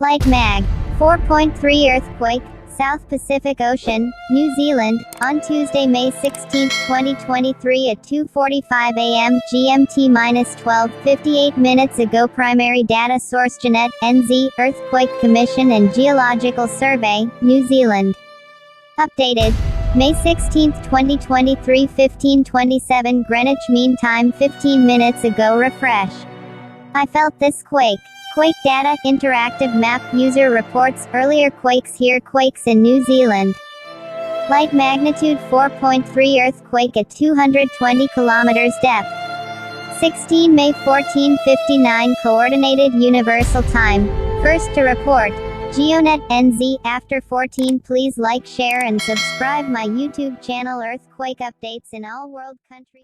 Light Mag. 4.3 earthquake, South Pacific Ocean, New Zealand, on Tuesday, May 16, 2023 at 2:45 a.m. GMT-12:58 minutes agoPrimary data sourceGEONET, NZ, Earthquake Commission and Geological Survey, New Zealand. Updated. May 16, 2023 15:27 Greenwich Mean Time 15 minutes ago. Refresh. I felt this quake. Quake data, interactive map, user reports, earlier quakes here, quakes in New Zealand. Light magnitude 4.3 earthquake at 220 kilometers depth. 16 May 14:59 Coordinated Universal Time. First to report. GEONET, NZ. After 14, please like, share and subscribe my YouTube channel. Earthquake updates in all world countries.